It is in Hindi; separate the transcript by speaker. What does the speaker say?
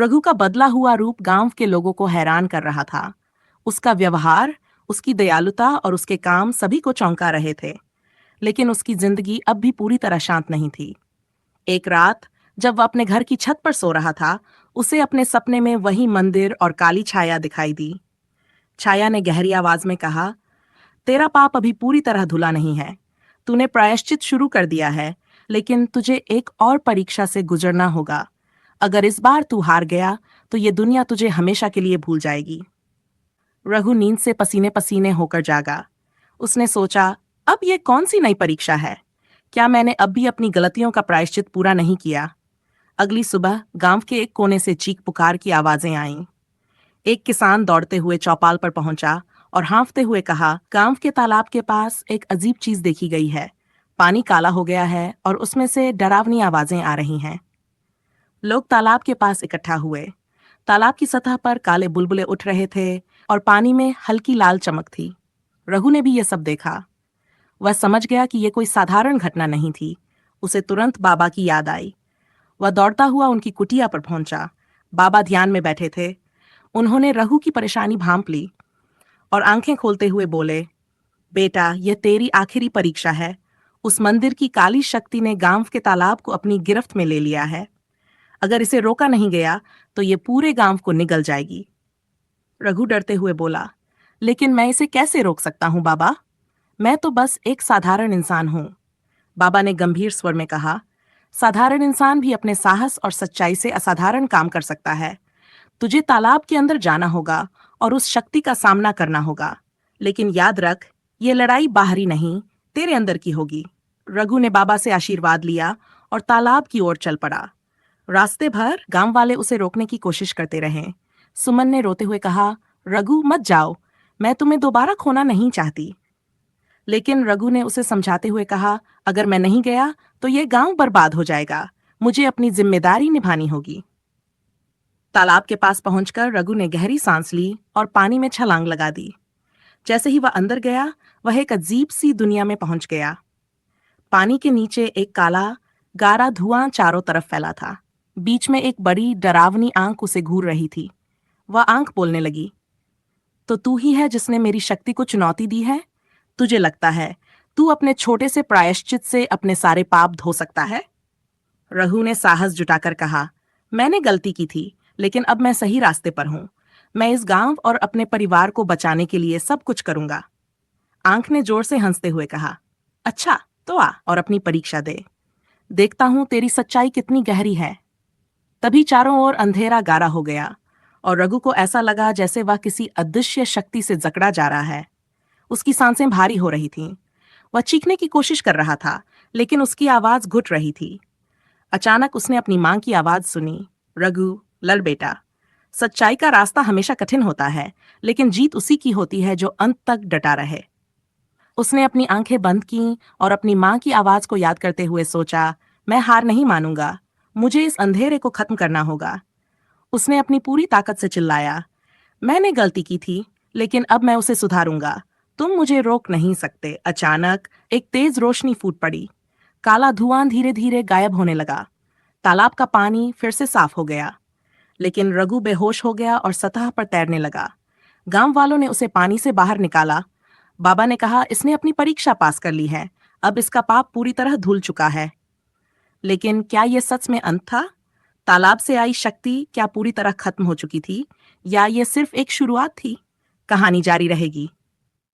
Speaker 1: रघु का बदला हुआ रूप गांव के लोगों को हैरान कर रहा था। उसका व्यवहार, उसकी दयालुता और उसके काम सभी को चौंका रहे थे। लेकिन उसकी जिंदगी अब भी पूरी तरह शांत नहीं थी। एक रात जब वह अपने घर की छत पर सो रहा था, उसे अपने सपने में वही मंदिर और काली छाया दिखाई दी। छाया ने गहरी आवाज में कहा, तेरा पाप अभी पूरी तरह धुला नहीं है। तूने प्रायश्चित शुरू कर दिया है, लेकिन तुझे एक और परीक्षा से गुजरना होगा। अगर इस बार तू हार गया तो ये दुनिया तुझे हमेशा के लिए भूल जाएगी। रघु नींद से पसीने पसीने होकर जागा। उसने सोचा, अब ये कौन सी नई परीक्षा है? क्या मैंने अब भी अपनी गलतियों का प्रायश्चित पूरा नहीं किया? अगली सुबह गांव के एक कोने से चीख पुकार की आवाजें आईं। एक किसान दौड़ते हुए चौपाल पर पहुंचा और हाँफते हुए कहा, गांव के तालाब के पास एक अजीब चीज देखी गई है। पानी काला हो गया है और उसमें से डरावनी आवाजें आ रही हैं। लोग तालाब के पास इकट्ठा हुए। तालाब की सतह पर काले बुलबुले उठ रहे थे और पानी में हल्की लाल चमक थी। रघु ने भी यह सब देखा। वह समझ गया कि यह कोई साधारण घटना नहीं थी। उसे तुरंत बाबा की याद आई। वह दौड़ता हुआ उनकी कुटिया पर पहुंचा। बाबा ध्यान में बैठे थे। उन्होंने रघु की परेशानी भांप ली और आंखें खोलते हुए बोले, बेटा, यह तेरी आखिरी परीक्षा है। उस मंदिर की काली शक्ति ने गांव के तालाब को अपनी गिरफ्त में ले लिया है। अगर इसे रोका नहीं गया तो ये पूरे गांव को निगल जाएगी। रघु डरते हुए बोला, लेकिन मैं इसे कैसे रोक सकता हूं बाबा? मैं तो बस एक साधारण इंसान हूं। बाबा ने गंभीर स्वर में कहा, साधारण इंसान भी अपने साहस और सच्चाई से असाधारण काम कर सकता है। तुझे तालाब के अंदर जाना होगा और उस शक्ति का सामना करना होगा। लेकिन याद रख, ये लड़ाई बाहरी नहीं, तेरे अंदर की होगी। रघु ने बाबा से आशीर्वाद लिया और तालाब की ओर चल पड़ा। रास्ते भर गांव वाले उसे रोकने की कोशिश करते रहे। सुमन ने रोते हुए कहा, रघु मत जाओ, मैं तुम्हें दोबारा खोना नहीं चाहती। लेकिन रघु ने उसे समझाते हुए कहा, अगर मैं नहीं गया तो यह गांव बर्बाद हो जाएगा। मुझे अपनी जिम्मेदारी निभानी होगी। तालाब के पास पहुंचकर रघु ने गहरी सांस ली और पानी में छलांग लगा दी। जैसे ही वह अंदर गया, वह एक अजीब सी दुनिया में पहुंच गया। पानी के नीचे एक काला गारा धुआं चारों तरफ फैला था। बीच में एक बड़ी डरावनी आंख उसे घूर रही थी। वह आंख बोलने लगी, तो तू ही है जिसने मेरी शक्ति को चुनौती दी है? तुझे लगता है तू अपने छोटे से प्रायश्चित से अपने सारे पाप धो सकता है? रघु ने साहस जुटाकर कहा, मैंने गलती की थी, लेकिन अब मैं सही रास्ते पर हूं। मैं इस गांव और अपने परिवार को बचाने के लिए सब कुछ करूंगा। आंख ने जोर से हंसते हुए कहा, अच्छा तो आ और अपनी परीक्षा दे। देखता हूं तेरी सच्चाई कितनी गहरी है। तभी चारों ओर अंधेरा गारा हो गया और रघु को ऐसा लगा जैसे वह किसी अदृश्य शक्ति से जकड़ा जा रहा है। उसकी सांसें भारी हो रही थीं। वह चीखने की कोशिश कर रहा था, लेकिन उसकी आवाज घुट रही थी। अचानक उसने अपनी मां की आवाज सुनी, रघु, लड़ बेटा। सच्चाई का रास्ता हमेशा कठिन होता है, लेकिन जीत उसी की होती है जो अंत तक डटा रहे। उसने अपनी आंखें बंद कीं और अपनी मां की आवाज को याद करते हुए सोचा, मैं हार नहीं मानूंगा। मुझे इस अंधेरे को खत्म करना होगा। उसने अपनी पूरी ताकत से चिल्लाया, मैंने गलती की थी, लेकिन अब मैं उसे सुधारूंगा। तुम मुझे रोक नहीं सकते। अचानक एक तेज रोशनी फूट पड़ी। काला धुआं धीरे धीरे गायब होने लगा। तालाब का पानी फिर से साफ हो गया, लेकिन रघु बेहोश हो गया और सतह पर तैरने लगा। गांव वालों ने उसे पानी से बाहर निकाला। बाबा ने कहा, इसने अपनी परीक्षा पास कर ली है, अब इसका पाप पूरी तरह धुल चुका है। लेकिन क्या यह सच में अंत था? तालाब से आई शक्ति क्या पूरी तरह खत्म हो चुकी थी, या यह सिर्फ एक शुरुआत थी? कहानी जारी रहेगी।